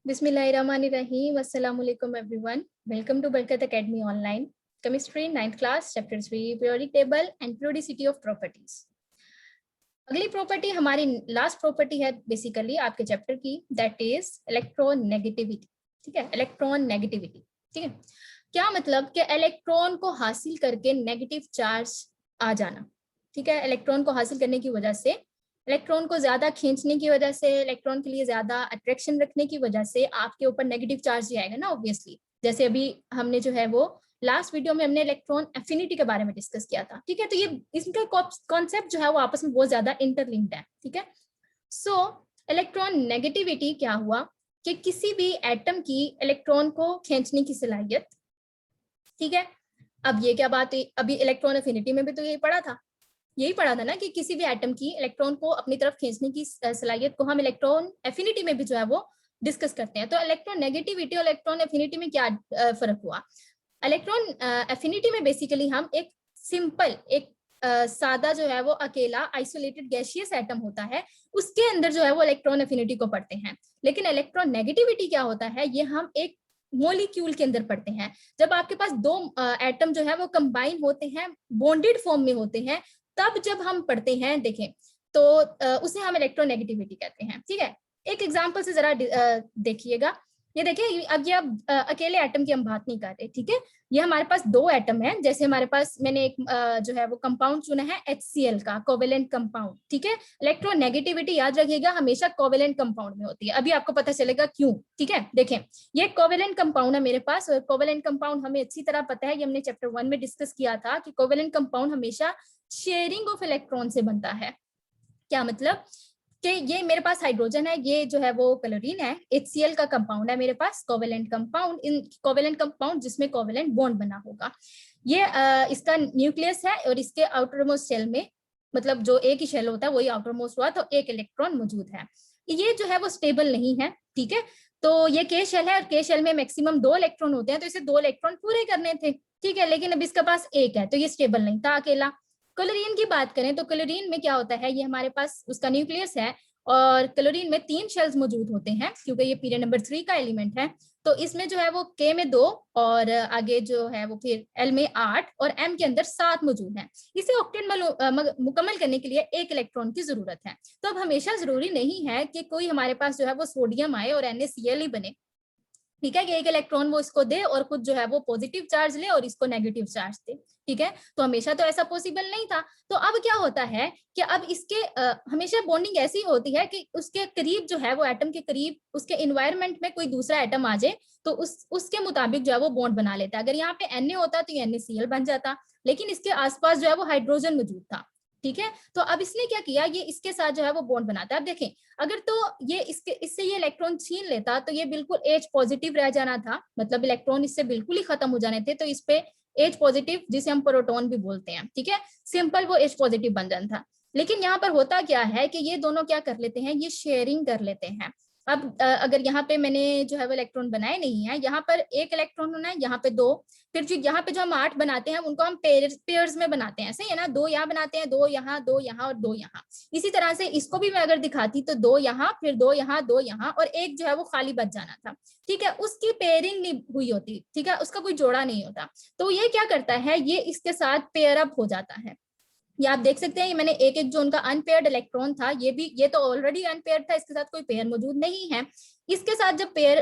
Bismillahirrahmanirrahim. Assalamualaikum everyone. Welcome to Barkat Academy Online. Chemistry 9th class Chapter 3 Periodic Table and Periodicity of Properties. अगली property हमारी last property है basically आपके chapter की, that is electron negativity. ठीक है, electron negativity. ठीक है, क्या मतलब कि इलेक्ट्रॉन को हासिल करके नेगेटिव चार्ज आ जाना. ठीक है, इलेक्ट्रॉन को हासिल करने की वजह से, इलेक्ट्रॉन को ज्यादा खींचने की वजह से, इलेक्ट्रॉन के लिए ज्यादा अट्रैक्शन रखने की वजह से आपके ऊपर नेगेटिव चार्ज ही आएगा ना ऑब्वियसली. जैसे अभी हमने जो है वो लास्ट वीडियो में हमने इलेक्ट्रॉन एफिनिटी के बारे में डिस्कस किया था. ठीक है, तो ये इसका कॉन्सेप्ट जो है वो आपस में बहुत ज्यादा इंटरलिंक्ड है. ठीक है, सो इलेक्ट्रॉन नेगेटिविटी क्या हुआ कि किसी भी एटम की इलेक्ट्रॉन को खींचने की सलाहियत. ठीक है, अब ये क्या बात है, अभी इलेक्ट्रॉन एफिनिटी में भी तो यही पढ़ा था ना कि किसी भी एटम की इलेक्ट्रॉन को अपनी तरफ खींचने की सलाहियत को हम इलेक्ट्रॉन एफिनिटी में भी जो है वो डिस्कस करते हैं. तो इलेक्ट्रॉन नेगेटिविटी और इलेक्ट्रॉन एफिनिटी में क्या फर्क हुआ. इलेक्ट्रॉन एफिनिटी में बेसिकली हम एक सिंपल एक सादा जो है वो अकेला आइसोलेटेड गैसियस एटम होता है, उसके अंदर जो है वो इलेक्ट्रॉन एफिनिटी को पढ़ते हैं. लेकिन इलेक्ट्रॉन नेगेटिविटी क्या होता है, ये हम एक मॉलिक्यूल के अंदर पढ़ते हैं. जब आपके पास दो एटम जो है वो कंबाइन होते हैं, बॉन्डेड फॉर्म में होते हैं, तब जब हम पढ़ते हैं देखें तो उसे हम इलेक्ट्रोनेगेटिविटी कहते हैं. ठीक है, एक एग्जांपल से जरा देखिएगा. ये देखिए, अब ये अकेले एटम की हम बात नहीं कर रहे. ठीक है, ये हमारे पास दो एटम हैं. जैसे हमारे पास मैंने एक जो है वो कंपाउंड चुना है HCl का, कोवेलेंट कंपाउंड. ठीक है, इलेक्ट्रोनेगेटिविटी याद रखिएगा हमेशा कोवेलेंट कंपाउंड में होती है. अभी आपको पता चलेगा क्यों. ठीक है, देखें ये कोवेलेंट कंपाउंड है मेरे पास, और कोवेलेंट कंपाउंड हमें अच्छी तरह पता है, ये हमने चैप्टर 1 में डिस्कस किया था कि कोवेलेंट कंपाउंड हमेशा शेयरिंग ऑफ इलेक्ट्रॉन से बनता है. क्या मतलब कि ये मेरे पास हाइड्रोजन है, ये जो है वो क्लोरीन है, HCl का कंपाउंड है मेरे पास, कोवेलेंट कंपाउंड. इन कोवेलेंट कंपाउंड जिसमें कोवेलेंट बॉन्ड बना होगा, ये इसका न्यूक्लियस है और इसके आउटर मोस्ट शेल में, मतलब जो एक ही शेल होता है वही आउटर मोस्ट हुआ, तो एक इलेक्ट्रॉन मौजूद है. ये जो है वो स्टेबल नहीं है. ठीक है, तो ये के शेल है और के शेल में मैक्सिमम 2 इलेक्ट्रॉन होते हैं, तो इसे 2 इलेक्ट्रॉन पूरे करने थे. ठीक है, लेकिन अब इसके पास एक है, तो ये स्टेबल नहीं था अकेला. क्लोरीन की बात करें तो क्लोरीन में क्या होता है, ये हमारे पास उसका न्यूक्लियस है और क्लोरीन में 3 शेल्स मौजूद होते हैं, क्योंकि ये पीरियड नंबर 3 का एलिमेंट है. तो इसमें जो है वो K में 2 और आगे जो है वो फिर L में 8 और M के अंदर 7 मौजूद हैं. इसे ऑक्टेट मुकम्मल करने के लिए 1 इलेक्ट्रॉन की जरूरत है. तो अब हमेशा जरूरी नहीं है कि कोई हमारे पास जो है वो सोडियम आए और NaCl ही बने. ठीक है, कि एक इलेक्ट्रॉन वो इसको दे और खुद जो है वो पॉजिटिव चार्ज ले और इसको नेगेटिव चार्ज दे. ठीक है, तो हमेशा तो ऐसा पॉसिबल नहीं था. तो अब क्या होता है कि अब इसके हमेशा बॉन्डिंग ऐसी होती है कि उसके करीब जो है वो एटम के करीब उसके इन्वायरमेंट में कोई दूसरा एटम आ जाए तो उसके मुताबिक जो है वो बॉन्ड बना लेता है. अगर यहाँ पे Na होता तो ये NaCl बन जाता, लेकिन इसके आसपास जो है वो हाइड्रोजन मौजूद था. ठीक है, तो अब इसने क्या किया, ये इसके साथ जो है वो बॉन्ड बनाता है. अब देखें, अगर तो ये इससे ये इलेक्ट्रॉन छीन लेता तो ये बिल्कुल H पॉजिटिव रह जाना था, मतलब इलेक्ट्रॉन इससे बिल्कुल ही खत्म हो जाने थे. तो इस पे H पॉजिटिव, जिसे हम प्रोटॉन भी बोलते हैं, ठीक है, सिंपल वो H पॉजिटिव बन जाना था. लेकिन यहाँ पर होता क्या है कि ये दोनों क्या कर लेते हैं, ये शेयरिंग कर लेते हैं. अब अगर यहाँ पे मैंने जो है वो इलेक्ट्रॉन बनाए नहीं है, यहाँ पर 1 इलेक्ट्रॉन होना है, यहाँ पे 2, फिर जो यहाँ पे जो हम 8 बनाते हैं उनको हम पेयर्स में बनाते हैं, सही है ना. 2 यहाँ बनाते हैं, 2 यहाँ, 2 यहाँ और 2 यहाँ. इसी तरह से इसको भी मैं अगर दिखाती तो 2 यहाँ, फिर 2 यहाँ, 2 यहाँ और एक जो है वो खाली बच जाना था. ठीक है, उसकी पेयरिंग नहीं हुई होती. ठीक है, उसका कोई जोड़ा नहीं होता. तो ये क्या करता है, ये इसके साथ पेयर अप हो जाता है. ये आप देख सकते हैं, ये मैंने एक जो उनका अनपेयर्ड इलेक्ट्रॉन था, ये तो ऑलरेडी अनपेयर्ड था, इसके साथ कोई पेयर मौजूद नहीं है. इसके साथ जब पेयर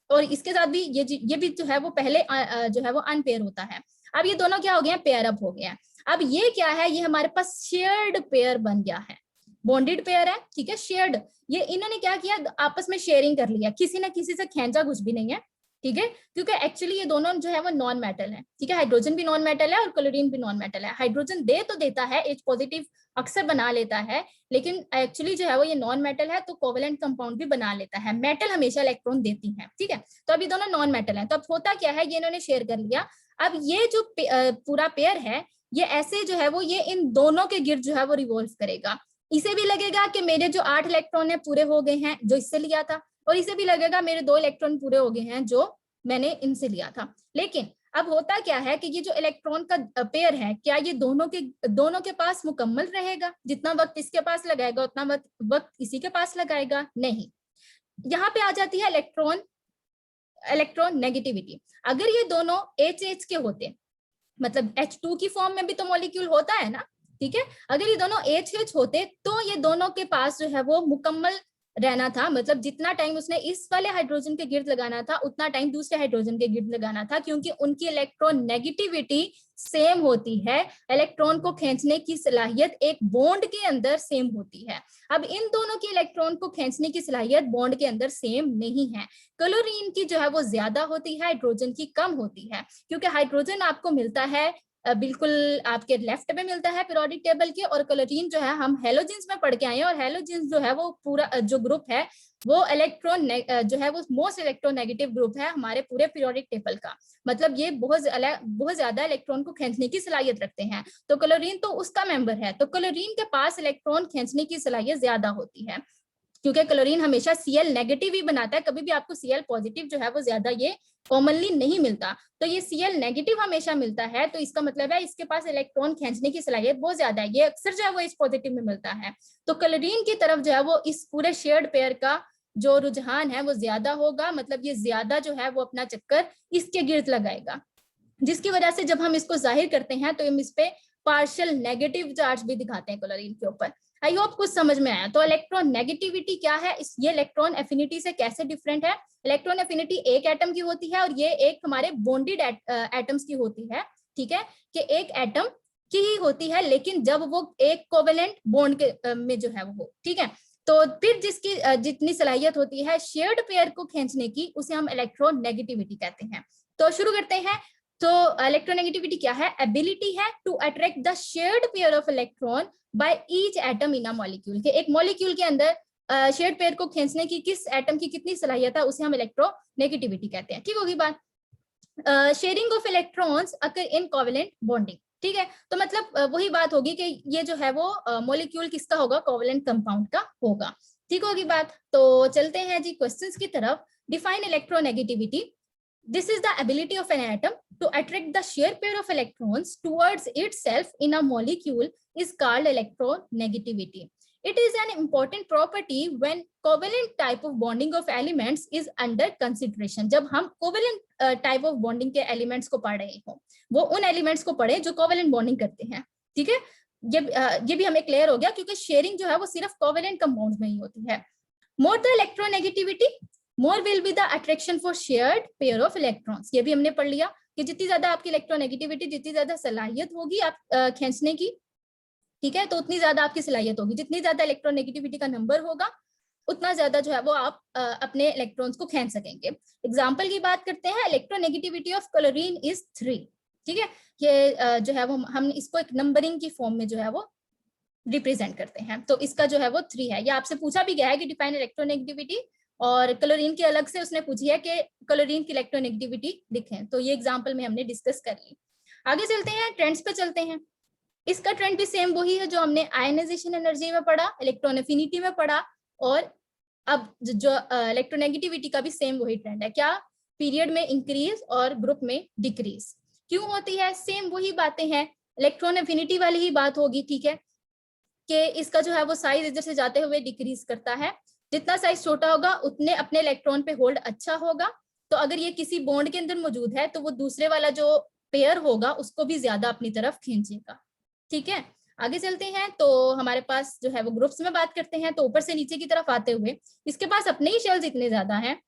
और इसके साथ भी ये भी जो है वो पहले जो है वो अनपेयर होता है. अब ये दोनों क्या हो गए हैं, पेयर अप हो गया. अब ये क्या है, ये हमारे पास शेयर्ड पेयर बन गया है, बॉन्डेड पेयर है. ठीक है, शेयर्ड, ये इन्होंने क्या किया, आपस में शेयरिंग कर लिया, किसी ना किसी से खींचा कुछ भी नहीं है. ठीक है, क्योंकि एक्चुअली ये दोनों जो है वो नॉन मेटल है. ठीक है, हाइड्रोजन भी नॉन मेटल है और क्लोरीन भी नॉन मेटल है. हाइड्रोजन दे तो देता है, H पॉजिटिव अक्सर बना लेता है, लेकिन एक्चुअली जो है वो ये नॉन मेटल है, तो कोवेलेंट कंपाउंड भी बना लेता है. मेटल हमेशा इलेक्ट्रॉन देती है. ठीक है, तो अभी दोनों नॉन मेटल है. तो अब होता क्या है, ये इन्होंने शेयर कर लिया. अब ये जो पूरा पेयर है, ये ऐसे जो है वो ये इन दोनों के गिर्द जो है वो रिवॉल्व करेगा. इसे भी लगेगा कि मेरे जो 8 इलेक्ट्रॉन है पूरे हो गए हैं जो इससे लिया था, और इसे भी लगेगा मेरे 2 इलेक्ट्रॉन पूरे हो गए हैं जो मैंने इनसे लिया था. लेकिन अब होता क्या है कि ये जो इलेक्ट्रॉन का पेयर है, क्या ये दोनों के पास मुकम्मल रहेगा, जितना वक्त इसके पास लगाएगा उतना वक्त इसी के पास लगाएगा? नहीं. यहाँ पे आ जाती है इलेक्ट्रॉन नेगेटिविटी। अगर ये दोनों H के होते, मतलब H2 की फॉर्म में भी तो मॉलिक्यूल होता है ना, ठीक है, अगर ये दोनों H होते तो ये दोनों के पास जो है वो मुकम्मल रहना था, मतलब जितना टाइम उसने इस वाले हाइड्रोजन के गिर्द लगाना था उतना टाइम दूसरे हाइड्रोजन के गिर्द लगाना था, क्योंकि उनकी इलेक्ट्रॉन नेगेटिविटी सेम होती है, इलेक्ट्रॉन को खींचने की सलाहियत एक बॉन्ड के अंदर सेम होती है। अब इन दोनों की इलेक्ट्रॉन को खींचने की सलाहियत बॉन्ड के अंदर सेम नहीं है। क्लोरीन की जो है वो ज्यादा होती है, हाइड्रोजन की कम होती है, क्योंकि हाइड्रोजन आपको मिलता है बिल्कुल आपके लेफ्ट में मिलता है पीरियोडिक टेबल के, और क्लोरीन जो है हम हेलोजेंस में पढ़ के आए हैं, और हेलोजेंस जो है वो पूरा जो ग्रुप है वो इलेक्ट्रॉन जो है वो मोस्ट इलेक्ट्रोनेगेटिव ग्रुप है हमारे पूरे पीरियोडिक टेबल का, मतलब ये बहुत ज्यादा इलेक्ट्रॉन को खींचने की सलाहियत रखते हैं। तो क्लोरीन तो उसका मेंबर है, तो क्लोरीन के पास इलेक्ट्रॉन खींचने की सलाहियत ज्यादा होती है, क्योंकि क्लोरीन हमेशा Cl नेगेटिव ही बनाता है, कभी भी आपको Cl पॉजिटिव जो है वो ज्यादा ये कॉमनली नहीं मिलता, तो ये Cl नेगेटिव हमेशा मिलता है, तो इसका मतलब है इसके पास इलेक्ट्रॉन खींचने की सलाहियत बहुत ज्यादा है, ये अक्सर जो है वो H पॉजिटिव में मिलता है। तो क्लोरीन की तरफ जो है वो इस पूरे शेयर्ड पेयर का जो रुझान है वो ज्यादा होगा, मतलब ये ज्यादा जो है वो अपना चक्कर इसके गिर्द लगाएगा, जिसकी वजह से जब हम इसको जाहिर करते हैं तो हम इस पे पार्शियल नेगेटिव चार्ज भी दिखाते हैं क्लोरीन के ऊपर। आई होप कुछ समझ में आया। तो इलेक्ट्रॉन नेगेटिविटी क्या है, ये इलेक्ट्रॉन एफिनिटी से कैसे डिफरेंट है। इलेक्ट्रॉन एफिनिटी एक एटम की होती है और ये एक हमारे बॉन्डेड एटम्स की होती है, ठीक है, कि एक एटम की ही होती है, लेकिन जब वो एक कोवेलेंट बॉन्ड के में जो है वो, ठीक है, तो फिर जिसकी जितनी सलाहियत होती है शेयर्ड पेयर को खींचने की, उसे हम इलेक्ट्रॉन नेगेटिविटी कहते हैं। तो शुरू करते हैं। तो इलेक्ट्रोनेगेटिविटी क्या है, एबिलिटी है to attract the shared pair of electron by each atom in a molecule, के एक मॉलिक्यूल के अंदर शेयर्ड पेयर को खींचने की किस एटम की कितनी सलाहियत है, उसे हम इलेक्ट्रोनेगेटिविटी कहते हैं। ठीक होगी बात। Sharing of electrons occur in covalent bonding, ठीक है, तो मतलब वही बात होगी कि ये जो है वो मॉलिक्यूल किसका होगा, कोवेलेंट कंपाउंड का होगा। ठीक होगी बात। तो चलते हैं जी क्वेश्चंस की तरफ। Define electronegativity. This is the ability of an atom to attract the sheer pair of electrons towards itself in a molecule is called electronegativity. It is an important property when covalent type of bonding of elements is under consideration. जब हम covalent type of bonding के elements को पढ़ रहे हो, वो उन elements को पढ़े जो covalent bonding करते हैं, ठीक है, ये भी हमें क्लियर हो गया, क्योंकि शेयरिंग जो है वो सिर्फ covalent compounds में ही होती है। More the electronegativity, more will be the attraction for shared pair of electrons. ये भी हमने पढ़ लिया कि जितनी ज्यादा आपकी इलेक्ट्रोनेगेटिविटी, जितनी ज्यादा सलाहियत होगी आप खींचने की, ठीक है, तो उतनी ज्यादा आपकी सलाहियत होगी, जितनी ज्यादा इलेक्ट्रोनेगेटिविटी का नंबर होगा उतना ज्यादा जो है वो आप अपने इलेक्ट्रॉन्स को खींच सकेंगे। एग्जाम्पल की बात करते हैं, इलेक्ट्रोनेगेटिविटी ऑफ क्लोरीन इज 3, ठीक है, ये जो है वो हम इसको एक नंबरिंग की फॉर्म में जो है वो रिप्रेजेंट करते हैं, तो इसका जो है वो 3 है। ये आपसे पूछा भी गया है कि डिफाइन इलेक्ट्रोनेगेटिविटी, और क्लोरीन की अलग से उसने पूछी है कि क्लोरीन की इलेक्ट्रोनेगेटिविटी लिखें, तो ये एग्जांपल में हमने डिस्कस कर ली। आगे चलते हैं, ट्रेंड्स पे चलते हैं। इसका ट्रेंड भी सेम वही है जो हमने आयनाइजेशन एनर्जी में पढ़ा, इलेक्ट्रॉन एफिनिटी में पढ़ा, और अब जो इलेक्ट्रोनेगेटिविटी का भी सेम वही ट्रेंड है। क्या, पीरियड में इंक्रीज और ग्रुप में डिक्रीज क्यों होती है, सेम वही बातें हैं, इलेक्ट्रॉन एफिनिटी वाली ही बात होगी, ठीक है, कि इसका जो है वो साइज इधर से जाते हुए डिक्रीज करता है, जितना साइज छोटा होगा उतने अपने इलेक्ट्रॉन पे होल्ड अच्छा होगा, तो अगर ये किसी बॉन्ड के अंदर मौजूद है तो वो दूसरे वाला जो पेयर होगा उसको भी ज्यादा अपनी तरफ खींचेगा। ठीक है, आगे चलते हैं। तो हमारे पास जो है वो ग्रुप्स में बात करते हैं, तो ऊपर से नीचे की तरफ आते हुए इसके पास अपने ही शेल्स इतने ज्यादा हैं,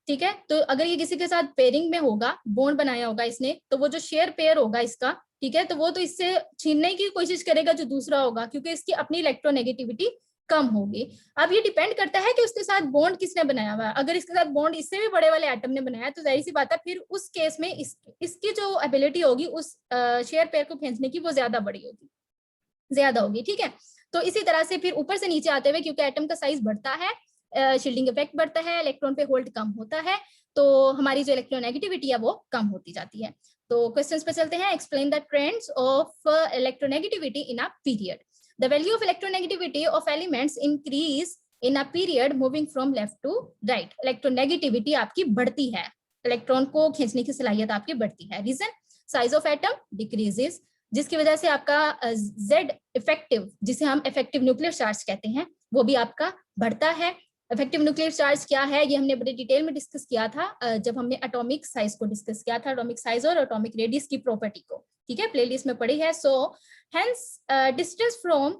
ठीक है, तो अगर ये किसी के साथ पेयरिंग में होगा, बॉन्ड बनाया होगा इसने, तो वो जो शेयर पेयर होगा इसका, ठीक है, तो वो तो इससे छीनने की कोशिश करेगा जो दूसरा होगा, क्योंकि इसकी अपनी इलेक्ट्रोनेगेटिविटी कम होगी। अब ये डिपेंड करता है कि उसके साथ बॉन्ड किसने बनाया हुआ है। अगर इसके साथ बॉन्ड इससे भी बड़े वाले एटम ने बनाया है तो जाहिर सी बात है फिर उस केस में इसकी जो एबिलिटी होगी उस शेयर पेयर को खींचने की वो ज्यादा बड़ी होगी, ज्यादा होगी। ठीक है, तो इसी तरह से फिर ऊपर से नीचे आते हुए, क्योंकि एटम का साइज बढ़ता है, शील्डिंग इफेक्ट बढ़ता है, इलेक्ट्रॉन पे होल्ड कम होता है, तो हमारी जो इलेक्ट्रोनेगेटिविटी है वो कम होती जाती है। तो क्वेश्चंस पे चलते हैं। Explain the trends of electronegativity in a period. The value of electronegativity of elements increase in a period moving from left to right. Electronegativity आपकी बढ़ती है, इलेक्ट्रॉन को खींचने की सलाहियत आपकी बढ़ती है। Reason, size of atom decreases, जिसकी वजह से आपका Z इफेक्टिव, जिसे हम इफेक्टिव न्यूक्लियर चार्ज कहते हैं, वो भी आपका बढ़ता है। इफेक्टिव न्यूक्लियर चार्ज क्या है ये हमने बड़े डिटेल में डिस्कस किया था जब हमने एटॉमिक साइज को डिस्कस किया था, एटॉमिक साइज और एटॉमिक रेडियस की प्रॉपर्टी को, ठीक है, प्लेलिस्ट में पढ़ी है। So hence distance from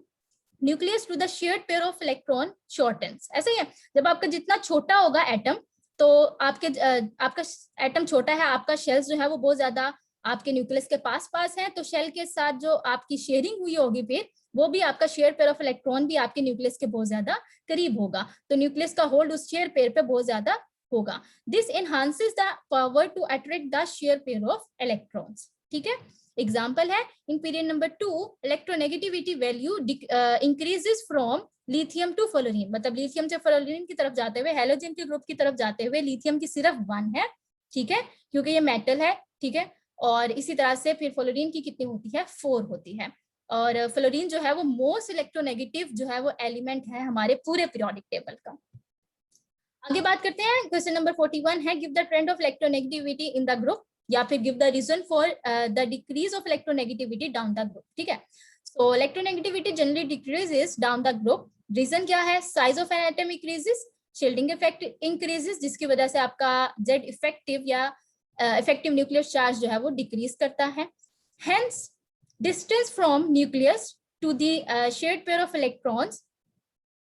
nucleus to the shared pair of electron shortens. ऐसा ही है, जब आपका जितना छोटा होगा एटम, तो आपका एटम छोटा है, आपका शेल जो है वो बहुत ज्यादा आपके न्यूक्लियस के पास है, तो शेल के साथ जो आपकी शेयरिंग हुई होगी फिर वो भी आपका शेयर पेयर ऑफ इलेक्ट्रॉन भी आपके न्यूक्लियस के बहुत ज्यादा करीब होगा, तो न्यूक्लियस का होल्ड उस शेयर पेयर पे बहुत ज्यादा होगा। This enhances the power to attract the share pair of electrons, ठीक है। एग्जाम्पल है in period number 2 electronegativity value increases from lithium to fluorine, मतलब लिथियम से फ्लोरीन की तरफ जाते हुए, हैलोजन के ग्रुप की तरफ जाते हुए लिथियम की सिर्फ 1 है, ठीक है, क्योंकि ये मेटल है, ठीक है। और इसी तरह से फिर फ्लोरीन की कितनी होती है, 4 होती है। और फ्लोरीन जो है वो मोस्ट इलेक्ट्रोनेगेटिव जो है वो एलिमेंट है हमारे पूरे पीरियोडिक टेबल का। आगे बात करते हैं, क्वेश्चन नंबर 41 है give the trend of electronegativity in the group, या फिर give the reason for the decrease of electronegativity down the group, ठीक है। So electronegativity generally decreases down the group, reason क्या है, size of an atom increases, shielding effect increases, जिसकी वजह से आपका जेड इफेक्टिव या इफेक्टिव न्यूक्लियर चार्ज जो है वो डिक्रीज करता है। Hence distance from nucleus to the shared pair of electrons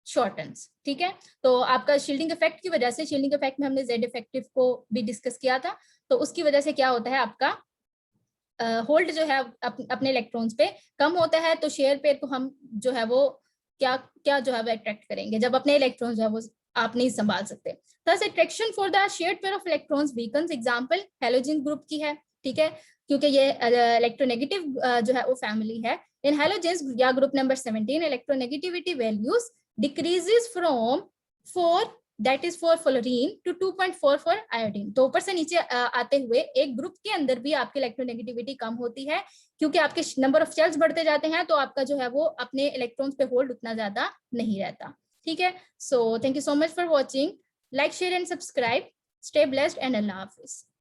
शॉर्टन्स, ठीक है। तो आपका शील्डिंग इफेक्ट की वजह से, शील्डिंग इफेक्ट में हमने जेड इफेक्टिव को भी डिस्कस किया था, तो उसकी वजह से क्या होता है, आपका होल्ड जो है अपने इलेक्ट्रॉन्स पे कम होता है, तो शेयर पेयर को हम जो है वो क्या क्या जो है वो अट्रैक्ट करेंगे, जब अपने इलेक्ट्रॉन जो है वो आप नहीं संभाल सकते। Thus attraction for the shared pair of electrons weakens, example halogen group की है, ठीक है, क्योंकि ये इलेक्ट्रोनेगेटिव जो है वो फैमिली है। इन हैलोजेंस या group number 17 electronegativity values decreases from 4 that is for fluorine to 2.4 for iodine। तो ऊपर से नीचे आते हुए एक ग्रुप के अंदर भी आपकी इलेक्ट्रोनेगेटिविटी कम होती है, क्योंकि आपके नंबर ऑफ शेल्स बढ़ते जाते हैं, तो आपका जो है वो अपने इलेक्ट्रॉन्स पे होल्ड उतना ज्यादा नहीं रहता, ठीक है। So thank you so much for watching, like share and subscribe, stay blessed and Allah Hafiz.